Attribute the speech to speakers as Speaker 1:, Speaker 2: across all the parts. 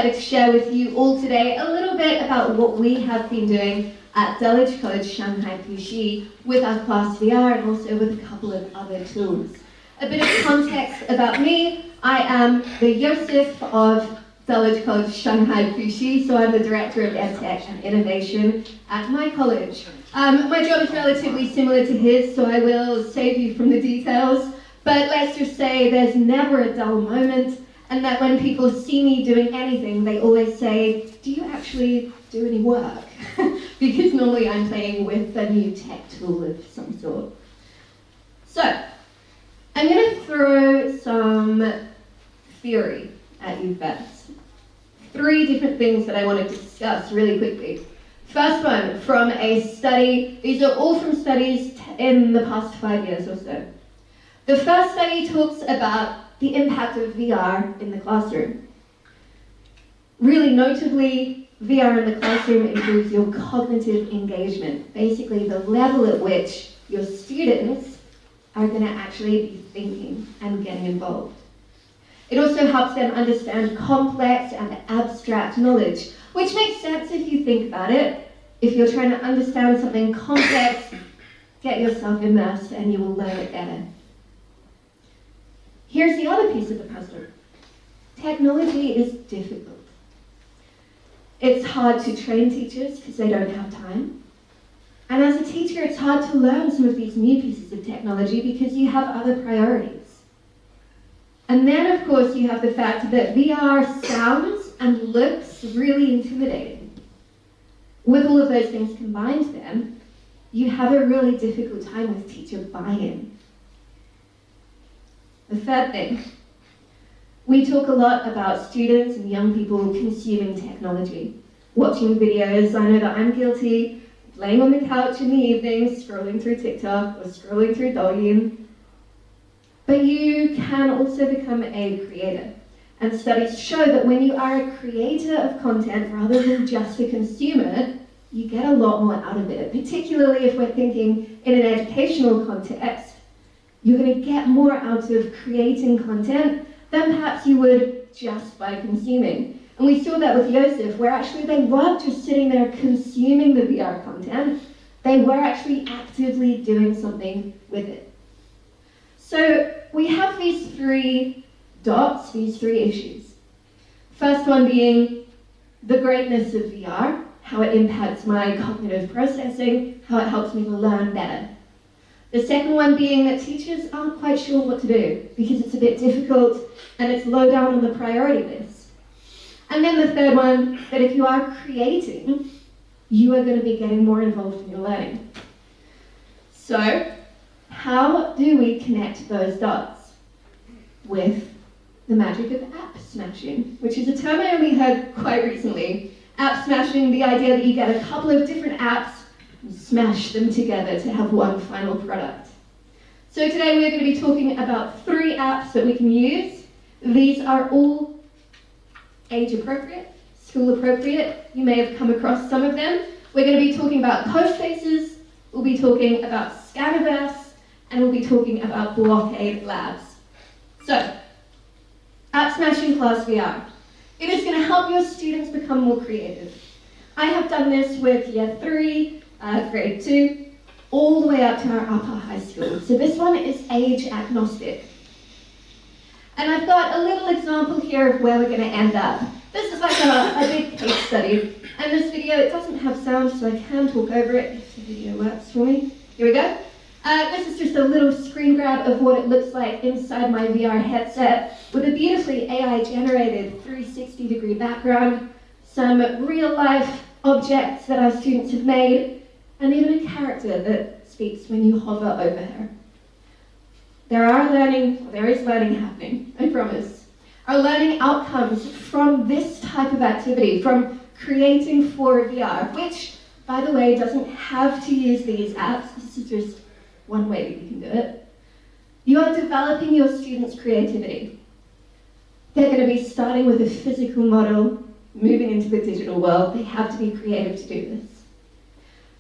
Speaker 1: excited to share with you all today a little bit about what we have been doing at Dulwich College Shanghai Puxi with our ClassVR and also with a couple of other tools. A bit of context about me: I am the Joseph of Dulwich College Shanghai Puxi, so I'm the Director of EdTech and Innovation at my college. My job is relatively similar to his, so I will save you from the details, but let's just say there's never a dull moment, and that when people see me doing anything, they always say, "Do you actually do any work?" Because normally I'm playing with a new tech tool of some sort. So, I'm going to throw some theory at you first. 3 different things that I wanted to discuss really quickly. First one, from a study. These are all from studies in the past 5 years or so. The first study talks about the impact of VR in the classroom. Really notably, VR in the classroom improves your cognitive engagement, basically the level at which your students are going to actually be thinking and getting involved. It also helps them understand complex and abstract knowledge, which makes sense if you think about it. If you're trying to understand something complex, get yourself immersed and you will learn it better. Here's the other piece of the puzzle. Technology is difficult. It's hard to train teachers because they don't have time. And as a teacher, it's hard to learn some of these new pieces of technology because you have other priorities. And then, of course, you have the fact that VR sounds and looks really intimidating. With all of those things combined then, you have a really difficult time with teacher buy-in. The third thing, we talk a lot about students and young people consuming technology, watching videos. I know that I'm guilty, laying on the couch in the evenings, scrolling through TikTok or scrolling through Douyin. But you can also become a creator. And studies show that when you are a creator of content rather than just a consumer, you get a lot more out of it, particularly if we're thinking in an educational context. You're going to get more out of creating content than perhaps you would just by consuming. And we saw that with Joseph, where actually they weren't just sitting there consuming the VR content, they were actually actively doing something with it. So we have these 3 dots, these 3 issues. First one being the greatness of VR, how it impacts my cognitive processing, how it helps me to learn better. The second one being that teachers aren't quite sure what to do because it's a bit difficult and it's low down on the priority list. And then the third one, that if you are creating, you are going to be getting more involved in your learning. So, how do we connect those dots? With the magic of app smashing, which is a term I only heard quite recently. App smashing, the idea that you get a couple of different apps and smash them together to have one final product. So today we're going to be talking about 3 apps that we can use. These are all age appropriate, school appropriate. You may have come across some of them. We're going to be talking about CoSpaces, we'll be talking about Scaniverse, and we'll be talking about Blockade Labs. So, App Smashing ClassVR. It is going to help your students become more creative. I have done this with Year 3, Grade 2, all the way up to our upper high school. So this one is age agnostic. And I've got a little example here of where we're going to end up. This is like a big case study. And this video, it doesn't have sound, so I can talk over it if the video works for me. Here we go. This is just a little screen grab of what it looks like inside my VR headset with a beautifully AI-generated 360-degree background, some real-life objects that our students have made, and even a character that speaks when you hover over her. There is learning happening, I promise. Our learning outcomes from this type of activity, from creating for VR, which, by the way, doesn't have to use these apps. This is just one way that you can do it. You are developing your students' creativity. They're going to be starting with a physical model, moving into the digital world. They have to be creative to do this.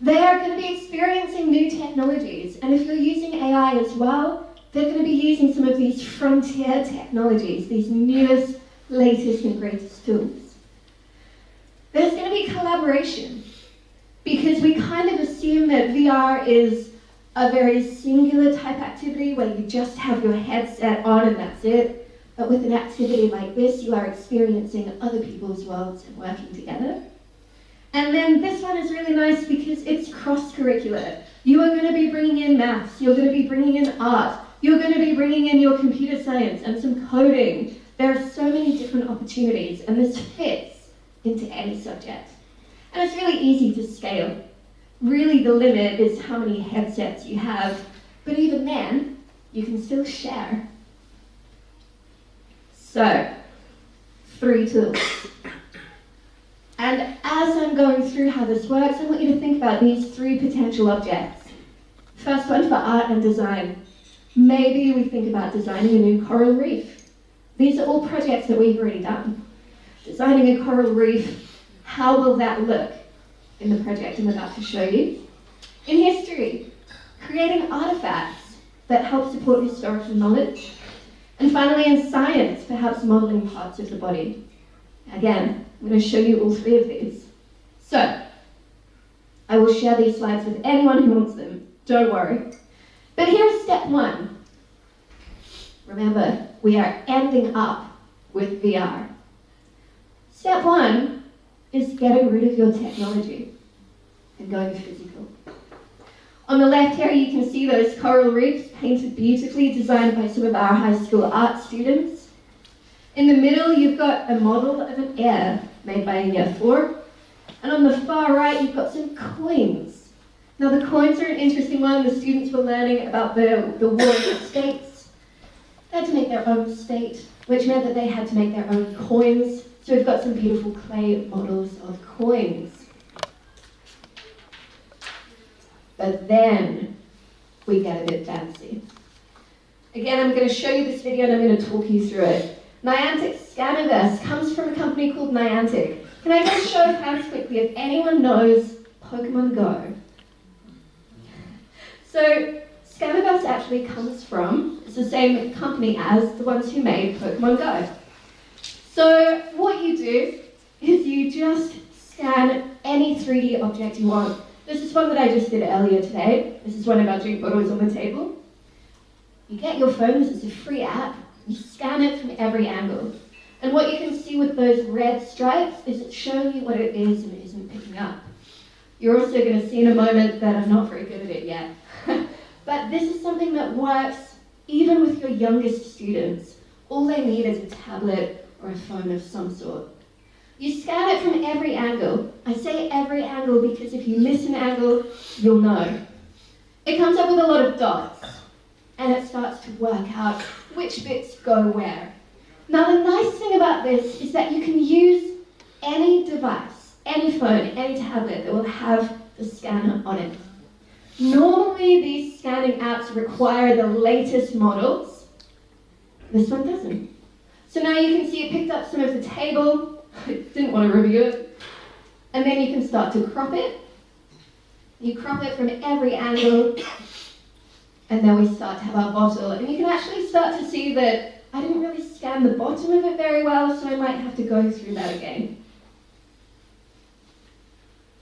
Speaker 1: They are going to be experiencing new technologies, and if you're using AI as well, they're going to be using some of these frontier technologies, these newest, latest and greatest tools. There's going to be collaboration, because we kind of assume that VR is a very singular type activity where you just have your headset on and that's it. But with an activity like this, you are experiencing other people's worlds and working together. And then this one is really nice because it's cross-curricular. You are going to be bringing in maths, you're going to be bringing in art, you're going to be bringing in your computer science and some coding. There are so many different opportunities, and this fits into any subject. And it's really easy to scale. Really, the limit is how many headsets you have, but even then, you can still share. So, 3 tools. And as I'm going through how this works, I want you to think about these 3 potential objects. First one for art and design. Maybe we think about designing a new coral reef. These are all projects that we've already done. Designing a coral reef, how will that look in the project I'm about to show you? In history, creating artifacts that help support historical knowledge. And finally, in science, perhaps modeling parts of the body. Again, I'm going to show you all 3 of these. So, I will share these slides with anyone who wants them, don't worry. But here's step 1. Remember, we are ending up with VR. Step 1 is getting rid of your technology and going physical. On the left here, you can see those coral reefs painted beautifully, designed by some of our high school art students. In the middle, you've got a model of an air made by a year 4. And on the far right, you've got some coins. Now, the coins are an interesting one. The students were learning about the war of the states. They had to make their own state, which meant that they had to make their own coins. So we've got some beautiful clay models of coins. But then we get a bit fancy. Again, I'm going to show you this video and I'm going to talk you through it. Niantic Scaniverse comes from a company called Niantic. Can I just show of hands quickly if anyone knows Pokemon Go? So Scaniverse actually comes from, it's the same company as the ones who made Pokemon Go. So what you do is you just scan any 3D object you want. This is one that I just did earlier today. This is one of our drink bottles on the table. You get your phone, this is a free app, you scan it from every angle. And what you can see with those red stripes is it's showing you what it is and it isn't picking up. You're also going to see in a moment that I'm not very good at it yet. But this is something that works even with your youngest students. All they need is a tablet or a phone of some sort. You scan it from every angle. I say every angle because if you miss an angle, you'll know. It comes up with a lot of dots, and it starts to work out which bits go where. Now the nice thing about this is that you can use any device, any phone, any tablet that will have the scanner on it. Normally these scanning apps require the latest models. This one doesn't. So now you can see it picked up some of the table. I didn't want to review it. And then you can start to crop it. You crop it from every angle. And then we start to have our bottle. And you can actually start to see that I didn't really scan the bottom of it very well, so I might have to go through that again.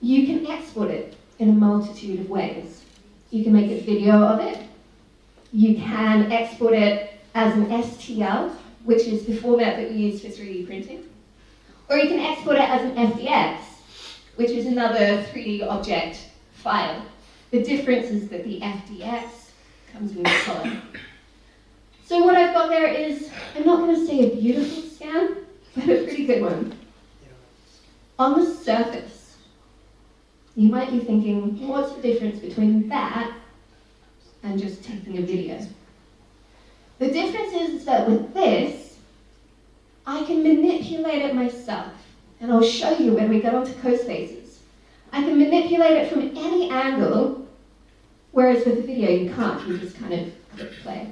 Speaker 1: You can export it in a multitude of ways. You can make a video of it. You can export it as an STL, which is the format that we use for 3D printing. Or you can export it as an FDX, which is another 3D object file. The difference is that the FDX comes with color. So what I've got there is, I'm not going to say a beautiful scan, but a pretty good one. On the surface, you might be thinking, what's the difference between that and just taking a video? The difference is that with this, I can manipulate it myself. And I'll show you when we get onto CoSpaces. I can manipulate it from any angle, whereas with the video you can't, you just kind of click play.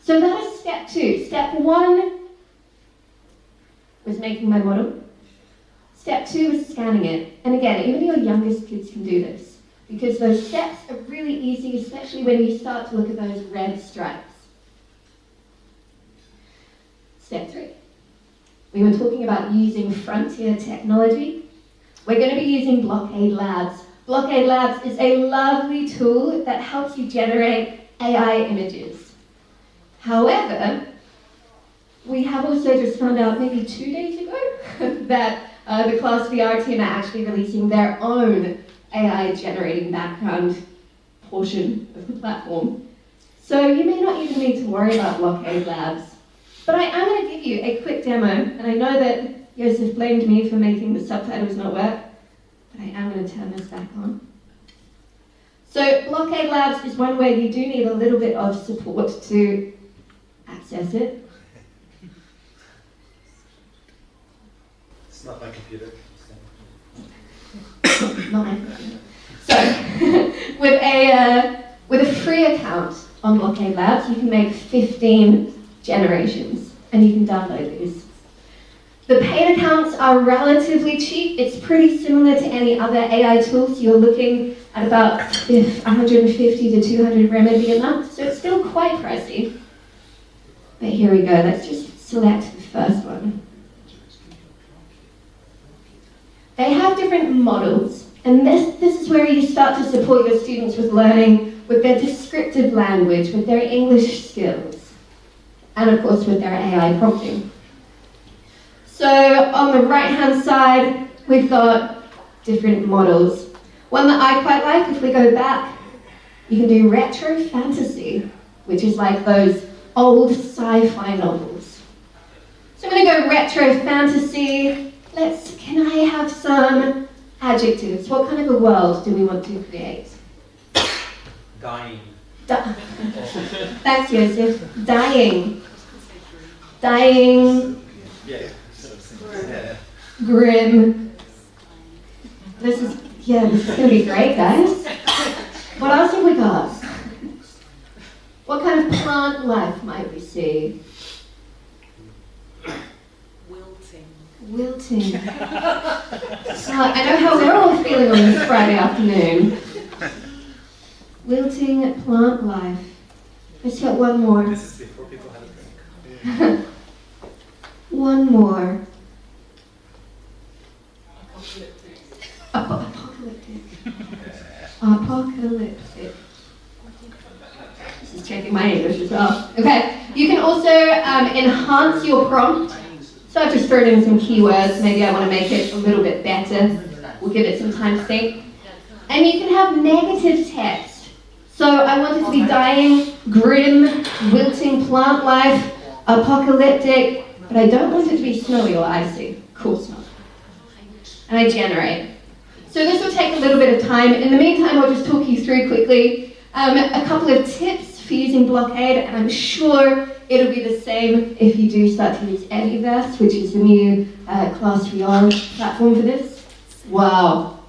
Speaker 1: So that is step 2. Step 1 was making my model. Step 2 is scanning it. And again, even your youngest kids can do this, because those steps are really easy, especially when you start to look at those red stripes. Step 3. We were talking about using frontier technology. we're going to be using Blockade Labs. Blockade Labs is a lovely tool that helps you generate AI images. However, we have also just found out maybe 2 days ago that the ClassVR team are actually releasing their own AI generating background portion of the platform. So you may not even need to worry about Blockade Labs. But I am going to give you a quick demo, and I know that Joseph blamed me for making the subtitles not work, but I am going to turn this back on. So Blockade Labs is one where you do need a little bit of support to access it.
Speaker 2: It's not my computer.
Speaker 1: Not my computer. So, with a free account on Blockade Labs, you can make 15 generations, and you can download these. The paid accounts are relatively cheap. It's pretty similar to any other AI tools. You're looking at about 150 to 200 renminbi a month, so it's still quite pricey. But here we go. Let's just select the first one. They have different models, and this is where you start to support your students with learning with their descriptive language, with their English skills, and of course with their AI prompting. So on the right-hand side, we've got different models. One that I quite like, if we go back, you can do retro fantasy, which is like those old sci-fi novels. So I'm going to go retro fantasy. Can I have some adjectives? What kind of a world do we want to create?
Speaker 2: Dying.
Speaker 1: Thanks, Joseph. Dying. Dying.
Speaker 2: Yeah.
Speaker 1: Grim. This is going to be great, guys. What else have we got? What kind of plant life might we see? Wilting. I know how we're all feeling on this Friday afternoon. Wilting plant life. Let's get one more.
Speaker 2: This is before people had a drink.
Speaker 1: One more. Apocalyptic. Apocalyptic. This is checking my English as well. Okay, you can also enhance your prompt. So I've just thrown in some keywords. Maybe I want to make it a little bit better. We'll give it some time to think. And you can have negative text. So I want it to be dying, grim, wilting plant life, apocalyptic, but I don't want it to be snowy or icy. Of course not. And I generate. So this will take a little bit of time. In the meantime, I'll just talk you through quickly a couple of tips for using Blockade, and I'm sure it'll be the same if you do start to use Ediverse, which is the new ClassVR platform for this. Wow.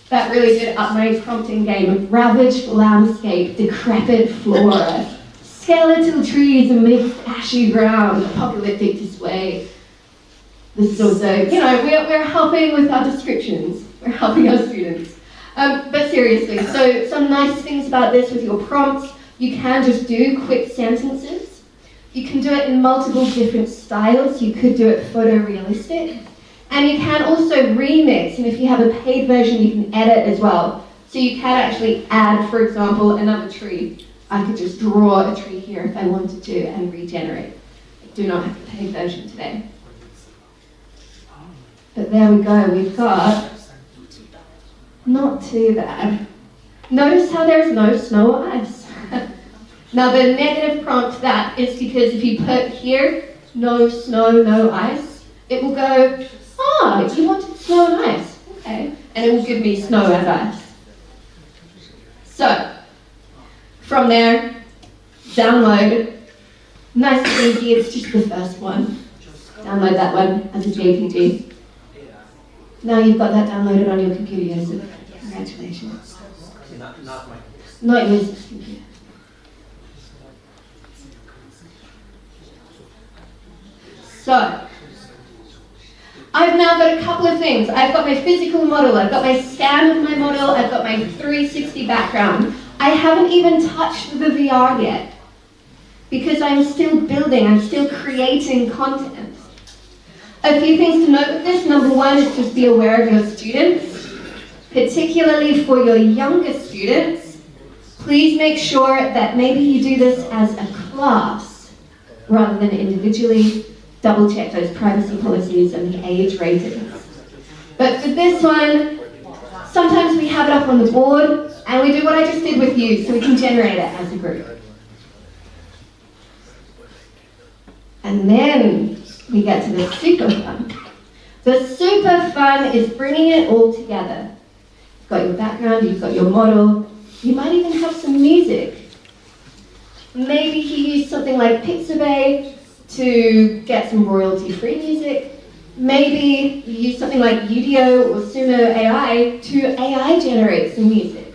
Speaker 1: That really did up my prompting game. Ravaged landscape, decrepit flora, skeletal trees amidst ashy ground, apocalyptic display. This is also, we're helping with our descriptions. We're helping our students. But seriously, so some nice things about this with your prompts. You can just do quick sentences. You can do it in multiple different styles. You could do it photorealistic. And you can also remix, and if you have a paid version, you can edit as well. So you can actually add, for example, another tree. I could just draw a tree here if I wanted to and regenerate. I do not have the paid version today. But there we go, we've got not too bad. Notice how there's no snow or ice. Now the negative prompt that is because if you put here, no snow, no ice, it will go, you wanted snow and ice, okay. And it will give me snow and ice. So, from there, download. Nice and easy, it's just the first one. Download that one as a JPG. Now you've got that downloaded on your computer, Joseph. Congratulations.
Speaker 2: Not my computer.
Speaker 1: Not Joseph's computer. So, I've now got a couple of things. I've got my physical model, I've got my scan of my model, I've got my 360 background. I haven't even touched the VR yet because I'm still building, I'm still creating content. A few things to note with this. Number one is just be aware of your students, particularly for your younger students. Please make sure that maybe you do this as a class rather than individually. Double check those privacy policies and the age ratings. But for this one, sometimes we have it up on the board and we do what I just did with you so we can generate it as a group. And then we get to the super fun. The super fun is bringing it all together. You've got your background, you've got your model, you might even have some music. Maybe you use something like Puxi to get some royalty-free music. Maybe you use something like Udio or Sumo AI to AI generate some music.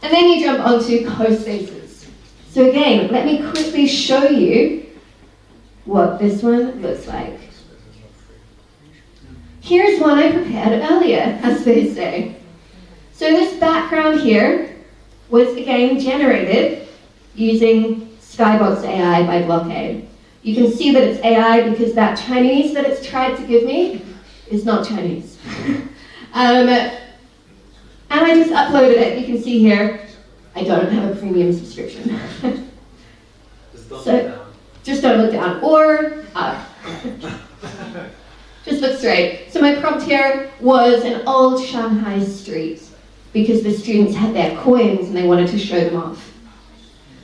Speaker 1: And then you jump onto CoSpaces. So again, let me quickly show you what this one looks like. Here's one I prepared earlier, as they say. So this background here was again generated using Skybox AI by Blockade. You can see that it's AI because that Chinese that it's tried to give me is not Chinese. And I just uploaded it. You can see here, I don't have a premium subscription. Just don't look down, or up. Just look straight. So my prompt here was an old Shanghai street because the students had their coins and they wanted to show them off.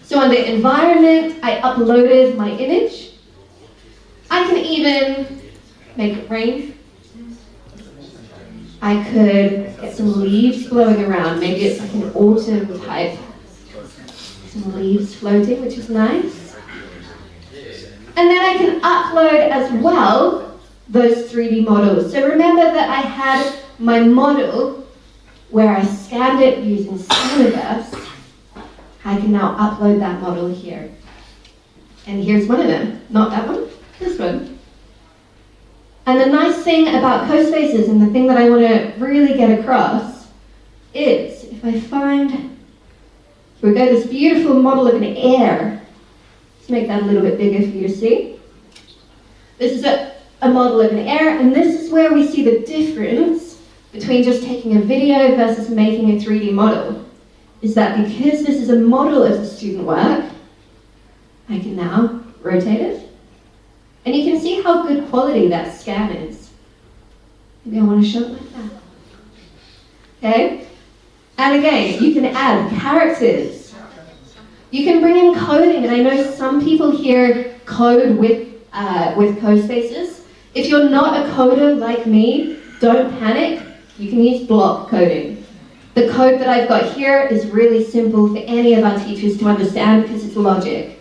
Speaker 1: So under environment, I uploaded my image. I can even make it rain. I could get some leaves blowing around. Maybe it's like an autumn type. Some leaves floating, which is nice. And then I can upload as well those 3D models. So remember that I had my model where I scanned it using Universe. I can now upload that model here. And here's one of them. Not that one, this one. And the nice thing about CoSpaces, and the thing that I want to really get across, is if I find, here we go, this beautiful model of an air. Let's make that a little bit bigger for you to see. This is a model of an air, and this is where we see the difference between just taking a video versus making a 3D model. Is that because this is a model of the student work, I can now rotate it. And you can see how good quality that scan is. Maybe I want to show it like that. Okay? And again, you can add characters. You can bring in coding, and I know some people here code with CoSpaces. If you're not a coder like me, don't panic. You can use block coding. The code that I've got here is really simple for any of our teachers to understand because it's logic.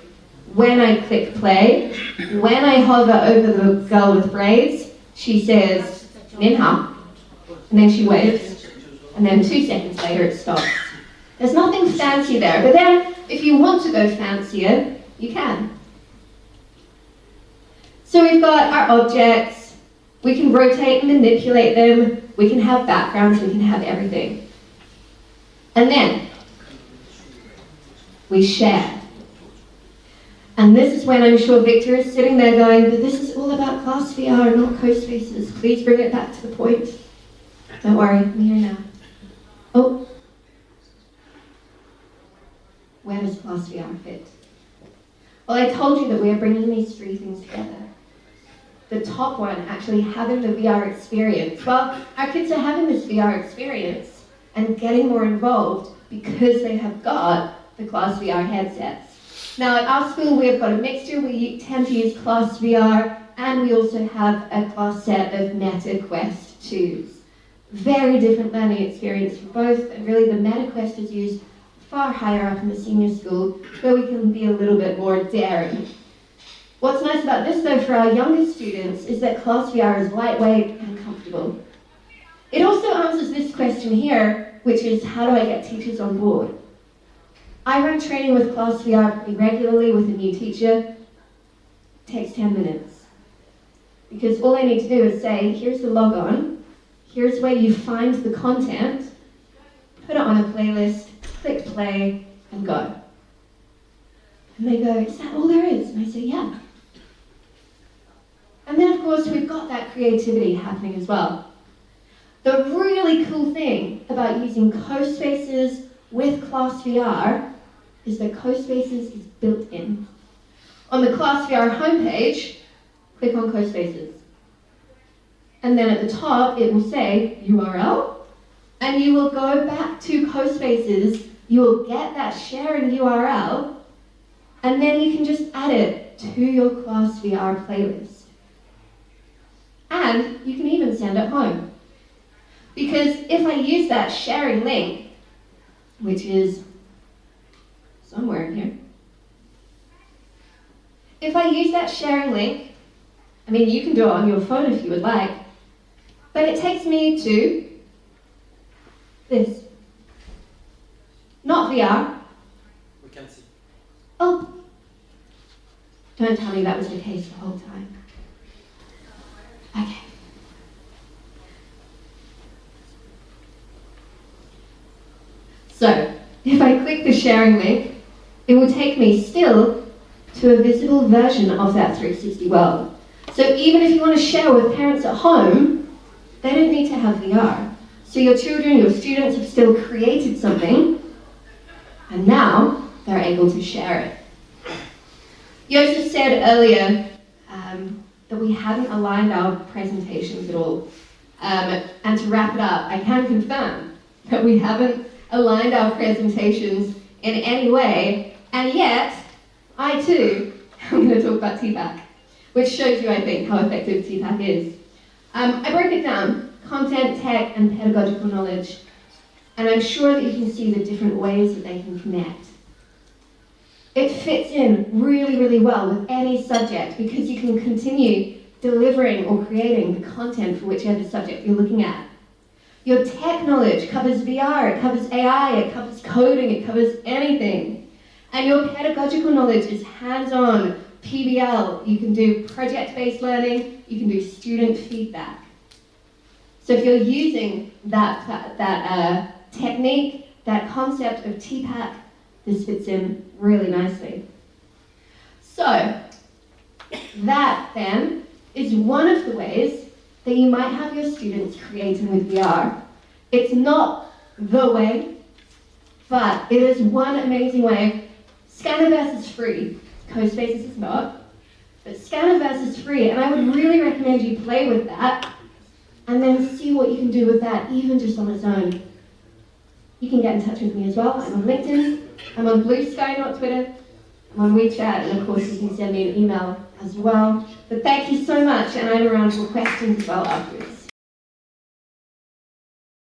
Speaker 1: When I click play, when I hover over the girl with braids, she says, Nin hao, and then she waves, and then 2 seconds later it stops. There's nothing fancy there, but then if you want to go fancier, you can. So we've got our objects, we can rotate and manipulate them, we can have backgrounds, we can have everything. And then we share. And this is when I'm sure Victor is sitting there going, but this is all about ClassVR, not CoSpaces. Please bring it back to the point. Don't worry, I'm here now. Oh. Where does ClassVR fit? Well, I told you that we are bringing these 3 things together. The top one, actually having the VR experience. Well, our kids are having this VR experience and getting more involved because they have got the ClassVR headsets. Now at our school we've got a mixture. We tend to use ClassVR and we also have a class set of Meta Quest 2s. Very different learning experience for both, and really the Meta Quest is used far higher up in the senior school where we can be a little bit more daring. What's nice about this though for our younger students is that ClassVR is lightweight and comfortable. It also answers this question here, which is how do I get teachers on board? I run training with ClassVR pretty regularly with a new teacher. It takes 10 minutes. Because all I need to do is say, here's the logon, here's where you find the content, put it on a playlist, click play, and go. And they go, is that all there is? And I say, yeah. And then of course, we've got that creativity happening as well. The really cool thing about using CoSpaces with ClassVR is that CoSpaces is built in. On the ClassVR homepage, click on CoSpaces. And then at the top, it will say URL, and you will go back to CoSpaces, you will get that sharing URL, and then you can just add it to your ClassVR playlist. And you can even send it home. Because if I use that sharing link, which is somewhere in here, if I use that sharing link, I mean, you can do it on your phone if you would like, but it takes me to this. Not VR.
Speaker 2: We can see.
Speaker 1: Oh, don't tell me that was the case the whole time. Okay. So, if I click the sharing link, it will take me still to a visible version of that 360 world. So even if you want to share with parents at home, they don't need to have VR. So your children, your students have still created something, and now they're able to share it. Joseph said earlier that we hadn't aligned our presentations at all. And to wrap it up, I can confirm that we haven't aligned our presentations in any way, and yet, I too am going to talk about TPAC, which shows you, I think, how effective TPAC is. I broke it down, content, tech, and pedagogical knowledge, and I'm sure that you can see the different ways that they can connect. It fits in really, really well with any subject because you can continue delivering or creating the content for whichever subject you're looking at. Your tech knowledge covers VR, it covers AI, it covers coding, it covers anything. And your pedagogical knowledge is hands-on, PBL, you can do project-based learning, you can do student feedback. So if you're using that technique, that concept of TPAC, this fits in really nicely. So, that then is one of the ways that you might have your students creating with VR. It's not the way, but it is one amazing way. Scannerverse is free. CoSpaces is not. But Scannerverse is free, and I would really recommend you play with that and then see what you can do with that, even just on its own. You can get in touch with me as well. I'm on LinkedIn. I'm on Blue Sky, not Twitter. I'm on WeChat, and of course you can send me an email as well. But thank you so much, and I'm around for questions as well afterwards.